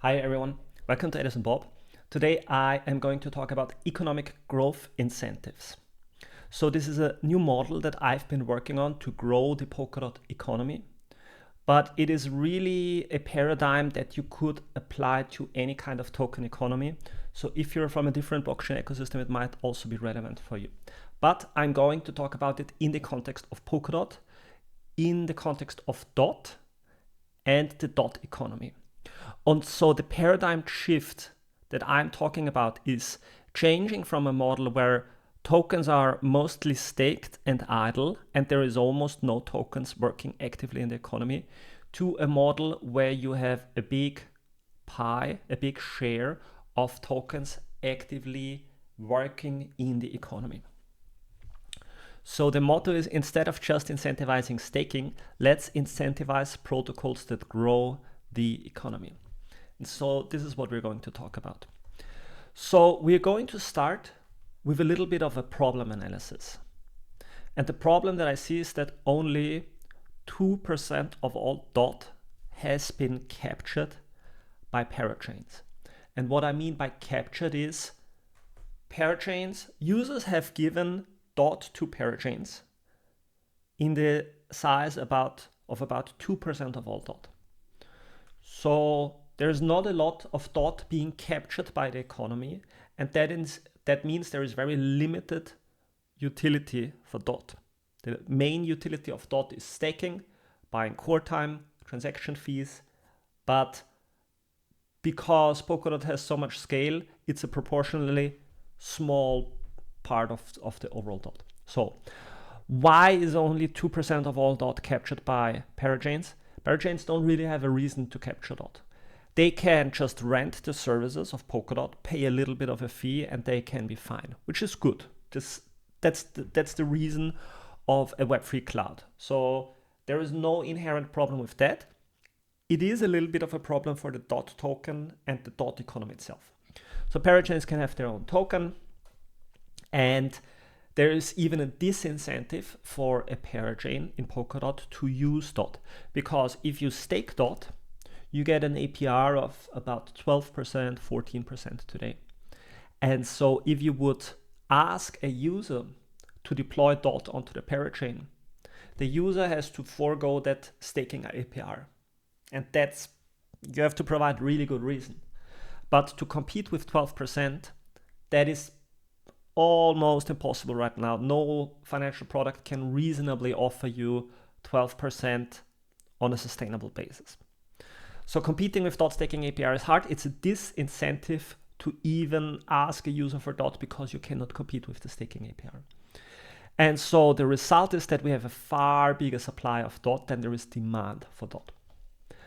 Hi everyone, welcome to Edison Bob. Today I am going to talk about economic growth incentives. So this is a new model that I've been working on to grow the Polkadot economy, but it is really a paradigm that you could apply to any kind of token economy. So if you're from a different blockchain ecosystem, it might also be relevant for you. But I'm going to talk about it in the context of Polkadot, in the context of DOT and the DOT economy. And so the paradigm shift that I'm talking about is changing from a model where tokens are mostly staked and idle, and there is almost no tokens working actively in the economy, to a model where you have a big pie, a big share of tokens actively working in the economy. So the motto is, instead of just incentivizing staking, let's incentivize protocols that grow the economy. And so this is what we're going to talk about. So we're going to start with a little bit of a problem analysis. And the problem that I see is that only 2% of all DOT has been captured by parachains. And what I mean by captured is parachains, users have given DOT to parachains in the size of about 2% of all DOT. So there's not a lot of DOT being captured by the economy, and that means there is very limited utility for DOT. The main utility of DOT is staking, buying core time, transaction fees, but because Polkadot has so much scale, it's a proportionally small part of the overall DOT. So why is only 2% of all DOT captured by parachains? Parachains don't really have a reason to capture DOT. They can just rent the services of Polkadot, pay a little bit of a fee, and they can be fine, which is good. That's the reason of a Web3 cloud. So there is no inherent problem with that. It is a little bit of a problem for the DOT token and the DOT economy itself. So parachains can have their own token, and there is even a disincentive for a parachain in Polkadot to use DOT, because if you stake DOT, you get an APR of about 12%, 14% today. And so if you would ask a user to deploy DOT onto the parachain, the user has to forego that staking APR. And you have to provide really good reason. But to compete with 12%, that is almost impossible right now. No financial product can reasonably offer you 12% on a sustainable basis. So competing with DOT staking APR is hard. It's a disincentive to even ask a user for DOT because you cannot compete with the staking APR. And so the result is that we have a far bigger supply of DOT than there is demand for DOT.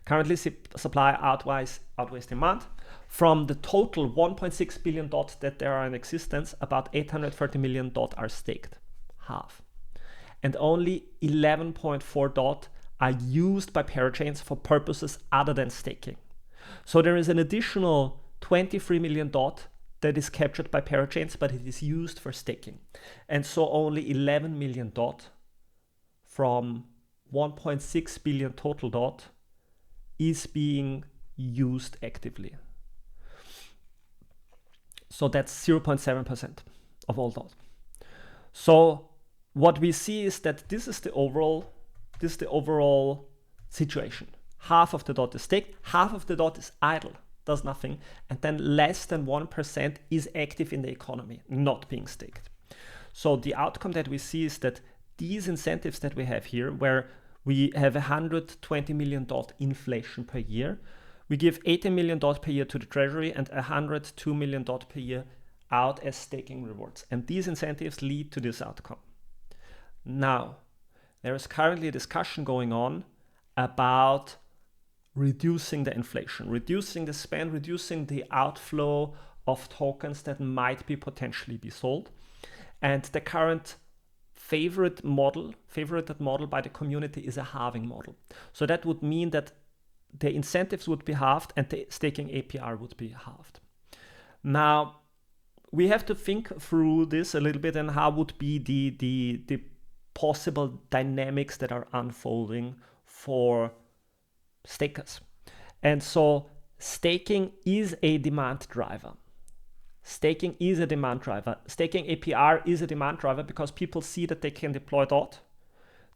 Currently, supply outweighs demand. From the total 1.6 billion DOT that there are in existence, about 830 million DOT are staked, half. And only 11.4 DOT are used by parachains for purposes other than staking. So there is an additional 23 million DOT that is captured by parachains, but it is used for staking. And so only 11 million DOT from 1.6 billion total DOT is being used actively. So that's 0.7% of all DOT. So what we see is that this is the overall situation. Half of the DOT is staked, half of the DOT is idle, does nothing, and then less than 1% is active in the economy, not being staked. So the outcome that we see is that these incentives that we have here, where we have 120 million DOT inflation per year, we give 80 million DOT per year to the treasury and 102 million DOT per year out as staking rewards. And these incentives lead to this outcome. Now, there is currently a discussion going on about reducing the inflation, reducing the spend, reducing the outflow of tokens that might be potentially be sold. And the current favorited model by the community is a halving model. So that would mean that the incentives would be halved and the staking APR would be halved. Now, we have to think through this a little bit and how would be the possible dynamics that are unfolding for stakers. And so Staking is a demand driver. Staking is a demand driver. Staking APR is a demand driver because people see that they can deploy DOT.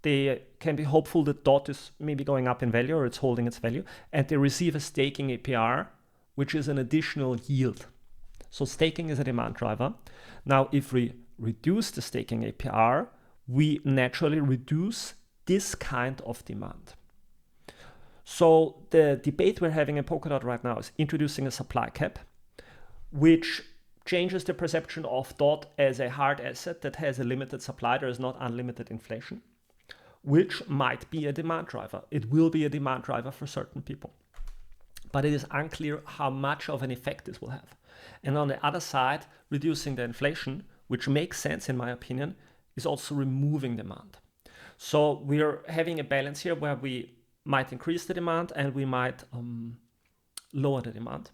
They can be hopeful that DOT is maybe going up in value or it's holding its value, and they receive a staking APR, which is an additional yield. So staking is a demand driver. Now, if we reduce the staking APR, we naturally reduce this kind of demand. So the debate we're having in Polkadot right now is introducing a supply cap, which changes the perception of DOT as a hard asset that has a limited supply. There is not unlimited inflation, which might be a demand driver. It will be a demand driver for certain people. But it is unclear how much of an effect this will have. And on the other side, reducing the inflation, which makes sense in my opinion, is also removing demand. So we're having a balance here where we might increase the demand and we might lower the demand.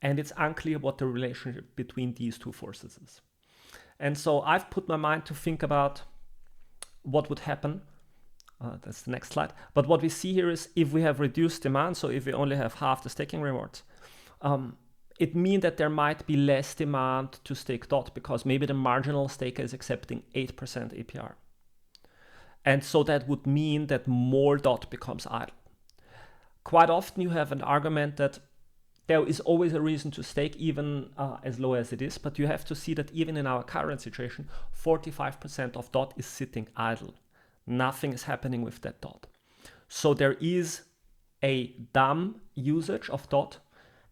And it's unclear what the relationship between these two forces is. And so I've put my mind to think about what would happen. That's the next slide. But what we see here is if we have reduced demand, so if we only have half the staking rewards, it means that there might be less demand to stake DOT because maybe the marginal staker is accepting 8% APR. And so that would mean that more DOT becomes idle. Quite often you have an argument that there is always a reason to stake even as low as it is, but you have to see that even in our current situation, 45% of DOT is sitting idle. Nothing is happening with that DOT. So there is a dumb usage of DOT,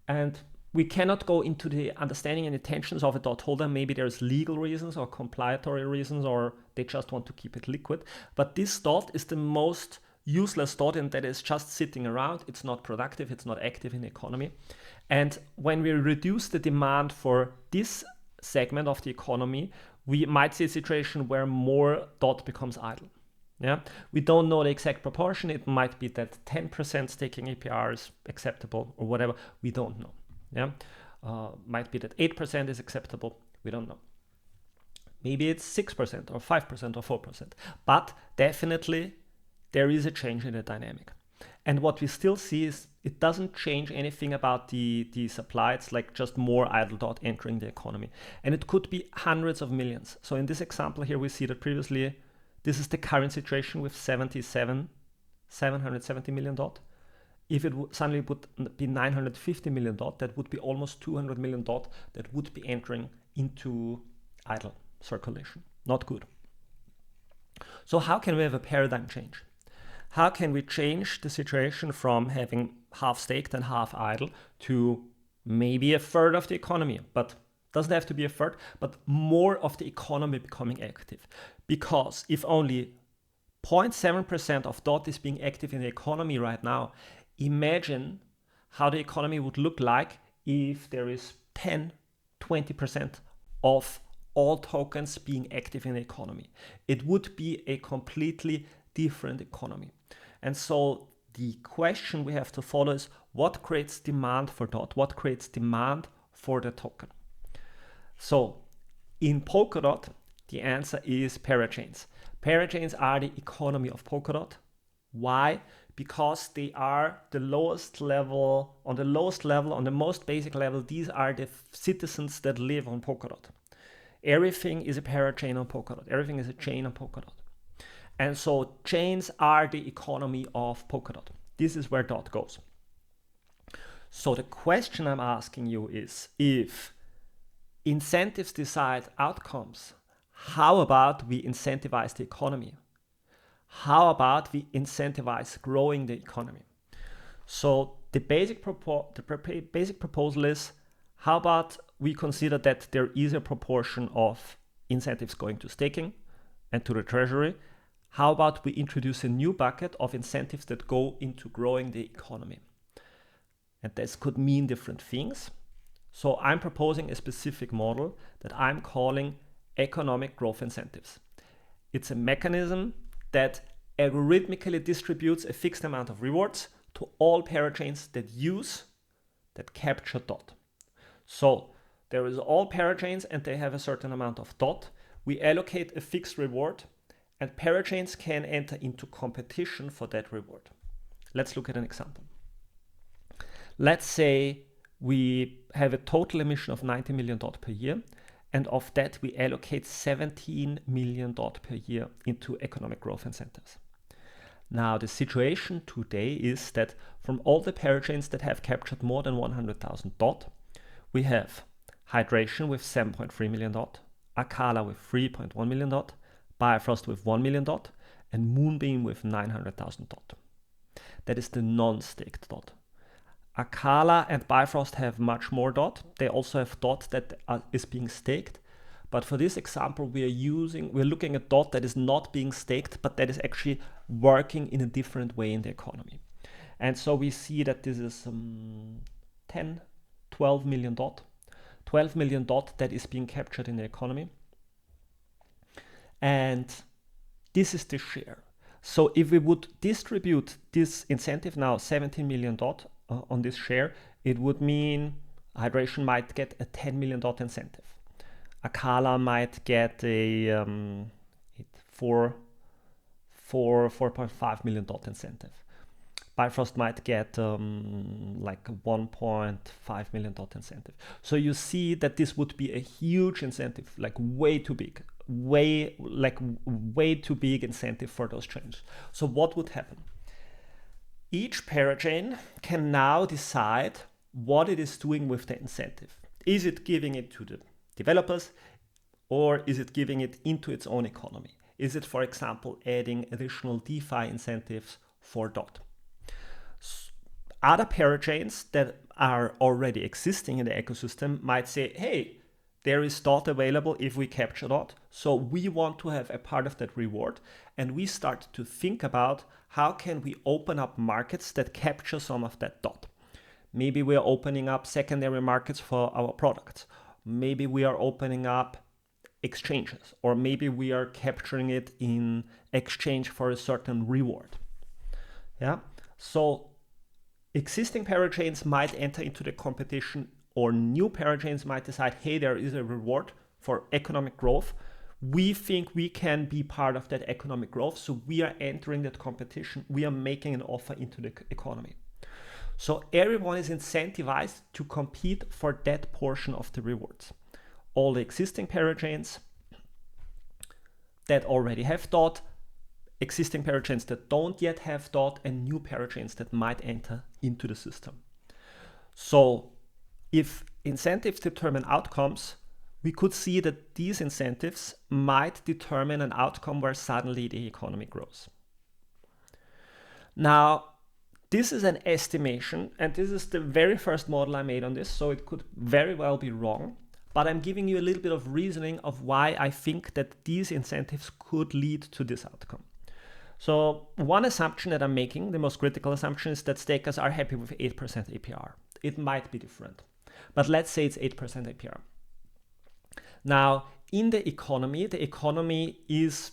and we cannot go into the understanding and intentions of a DOT holder. Maybe there's legal reasons or compilatory reasons, or they just want to keep it liquid. But this DOT is the most useless DOT, and that is just sitting around. It's not productive. It's not active in the economy. And when we reduce the demand for this segment of the economy, we might see a situation where more DOT becomes idle. Yeah, we don't know the exact proportion. It might be that 10% staking APR is acceptable or whatever. We don't know. Yeah, might be that 8% is acceptable. We don't know. Maybe it's 6% or 5% or 4%. But definitely there is a change in the dynamic. And what we still see is it doesn't change anything about the supply. It's like just more idle DOT entering the economy. And it could be hundreds of millions. So in this example here, we see that previously, this is the current situation with 770 million DOT. If it suddenly would be 950 million DOT, that would be almost 200 million DOT that would be entering into idle circulation. Not good. So how can we have a paradigm change? How can we change the situation from having half staked and half idle to maybe a third of the economy, but doesn't have to be a third, but more of the economy becoming active? Because if only 0.7% of DOT is being active in the economy right now, imagine how the economy would look like if there is 10, 20% of all tokens being active in the economy. It would be a completely different economy. And so the question we have to follow is what creates demand for DOT? What creates demand for the token? So in Polkadot, the answer is parachains. Parachains are the economy of Polkadot. Why? Because they are the lowest level, on the most basic level, these are the citizens that live on Polkadot. Everything is a parachain on Polkadot. Everything is a chain on Polkadot. And so chains are the economy of Polkadot. This is where DOT goes. So the question I'm asking you is, if incentives decide outcomes, how about we incentivize the economy? How about we incentivize growing the economy? So the basic proposal is, how about we consider that there is a proportion of incentives going to staking and to the treasury? How about we introduce a new bucket of incentives that go into growing the economy? And this could mean different things. So I'm proposing a specific model that I'm calling economic growth incentives. It's a mechanism that algorithmically distributes a fixed amount of rewards to all parachains that capture DOT. So there is all parachains and they have a certain amount of DOT. We allocate a fixed reward and parachains can enter into competition for that reward. Let's look at an example. Let's say we have a total emission of $90 million per year, and of that we allocate $17 million per year into economic growth incentives. Now, the situation today is that from all the parachains that have captured more than 100,000 DOT, we have hydration with 7.3 million DOT, Akala with 3.1 million DOT, Bifrost with 1 million DOT, and Moonbeam with 900,000 DOT. That is the non-staked DOT. Akala and Bifrost have much more DOT. They also have DOT that is being staked. But for this example, we're looking at DOT that is not being staked, but that is actually working in a different way in the economy. And so we see that this is 10, 12 million DOT. 12 million DOT that is being captured in the economy. And this is the share. So if we would distribute this incentive now, 17 million DOT on this share, it would mean hydration might get a 10 million DOT incentive. Akala might get a 4.5 million DOT incentive. Bifrost might get like 1.5 million DOT incentive. So you see that this would be a huge incentive, like way too big, way too big incentive for those chains. So what would happen? Each parachain can now decide what it is doing with the incentive. Is it giving it to the developers, or is it giving it into its own economy? Is it, for example, adding additional DeFi incentives for DOT? Other parachains that are already existing in the ecosystem might say, hey, there is DOT available if we capture DOT, so we want to have a part of that reward, and we start to think about how can we open up markets that capture some of that DOT. Maybe we are opening up secondary markets for our products. Maybe we are opening up exchanges, or maybe we are capturing it in exchange for a certain reward. Yeah. So existing parachains might enter into the competition, or new parachains might decide, hey, there is a reward for economic growth. We think we can be part of that economic growth, so we are entering that competition. We are making an offer into the economy. So everyone is incentivized to compete for that portion of the rewards. All the existing parachains that already have DOT, existing parachains that don't yet have DOT, and new parachains that might enter into the system. So if incentives determine outcomes, we could see that these incentives might determine an outcome where suddenly the economy grows. Now, this is an estimation, and this is the very first model I made on this, so it could very well be wrong, but I'm giving you a little bit of reasoning of why I think that these incentives could lead to this outcome. So one assumption that I'm making, the most critical assumption, is that stakers are happy with 8% APR. It might be different, but let's say it's 8% APR. Now, in the economy is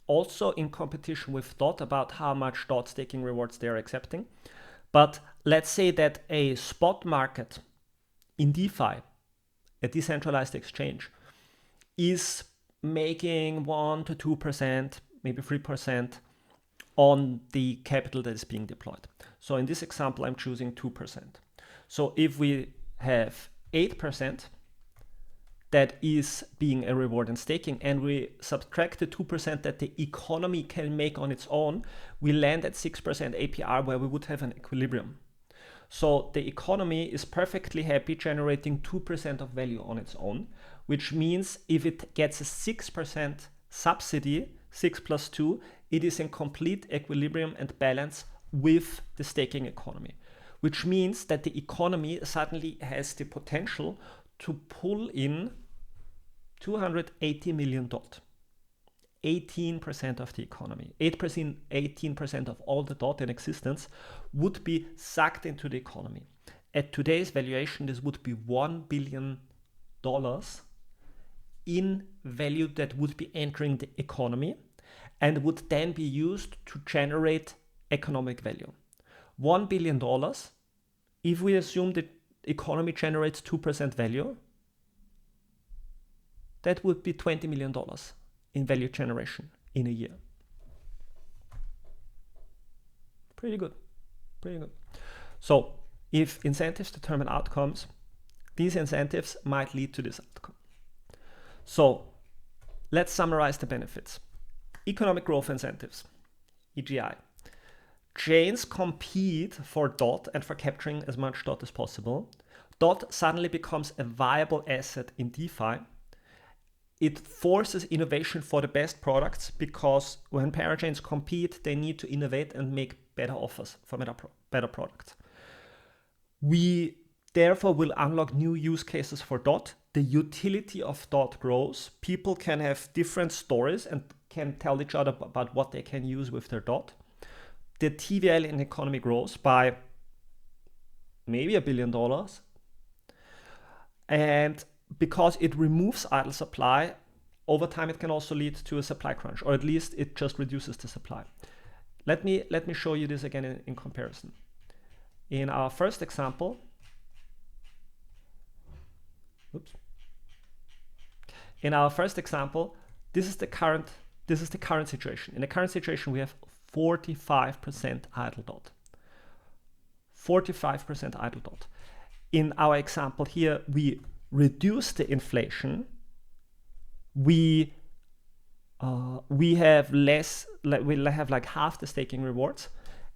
also in competition with DOT about how much DOT staking rewards they're accepting. But let's say that a spot market in DeFi, a decentralized exchange, is making 1 to 2%, maybe 3% on the capital that is being deployed. So in this example, I'm choosing 2%. So if we have 8%, that is being a reward in staking, and we subtract the 2% that the economy can make on its own, we land at 6% APR, where we would have an equilibrium. So the economy is perfectly happy generating 2% of value on its own, which means if it gets a 6% subsidy, 6 plus 2, it is in complete equilibrium and balance with the staking economy, which means that the economy suddenly has the potential to pull in 280 million DOT, 18% of the economy, 18% of all the DOT in existence would be sucked into the economy. At today's valuation, this would be $1 billion in value that would be entering the economy and would then be used to generate economic value. $1 billion, if we assume the economy generates 2% value, that would be $20 million in value generation in a year. Pretty good, pretty good. So If incentives determine outcomes, these incentives might lead to this outcome. So let's summarize the benefits. Economic growth incentives, EGI. Chains compete for DOT and for capturing as much DOT as possible. DOT suddenly becomes a viable asset in DeFi. It forces innovation for the best products, because when parachains compete, they need to innovate and make better offers for better products. We therefore will unlock new use cases for DOT. The utility of DOT grows. People can have different stories and can tell each other about what they can use with their DOT. The TVL in the economy grows by maybe $1 billion. And because it removes idle supply, over time it can also lead to a supply crunch, or at least it just reduces the supply. Let me show you this again in comparison. In our first example, this is the current situation. In the current situation, we have 45% idle DOT. 45% idle DOT. In our example here, we reduce the inflation. We have less, we'll have like half the staking rewards,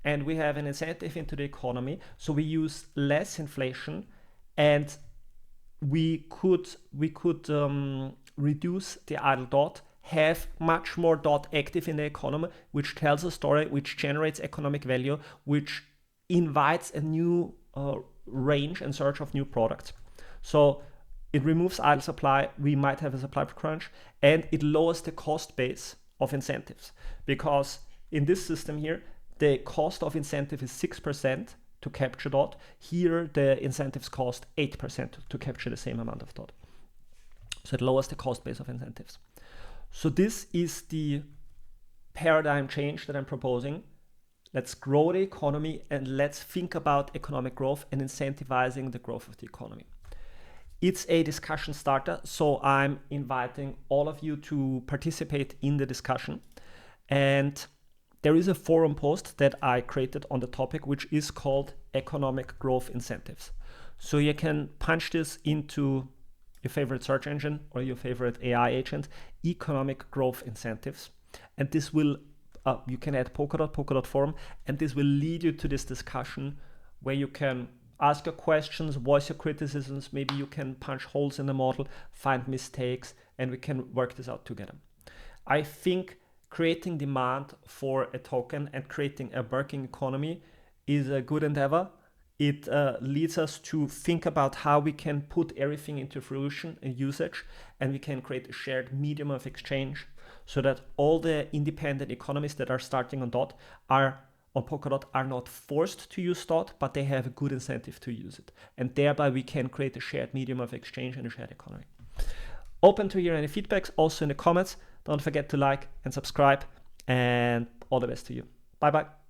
and we have an incentive into the economy. So we use less inflation, and we could reduce the idle DOT, have much more DOT active in the economy, which tells a story, which generates economic value, which invites a new range and search of new products. So it removes idle supply, we might have a supply crunch, and it lowers the cost base of incentives. Because in this system here, the cost of incentive is 6% to capture DOT. Here, the incentives cost 8% to capture the same amount of DOT. So it lowers the cost base of incentives. So this is the paradigm change that I'm proposing. Let's grow the economy, and let's think about economic growth and incentivizing the growth of the economy. It's a discussion starter, so I'm inviting all of you to participate in the discussion. And there is a forum post that I created on the topic, which is called Economic Growth Incentives. So you can punch this into your favorite search engine or your favorite AI agent, Economic Growth Incentives. And this will, you can add Polkadot forum, and this will lead you to this discussion where you can ask your questions, voice your criticisms, maybe you can punch holes in the model, find mistakes, and we can work this out together. I think creating demand for a token and creating a working economy is a good endeavor. It leads us to think about how we can put everything into fruition and usage, and we can create a shared medium of exchange so that all the independent economies that are starting on DOT on Polkadot are not forced to use DOT, but they have a good incentive to use it. And thereby we can create a shared medium of exchange and a shared economy. Open to hear any feedbacks, also in the comments. Don't forget to like and subscribe, and all the best to you. Bye bye.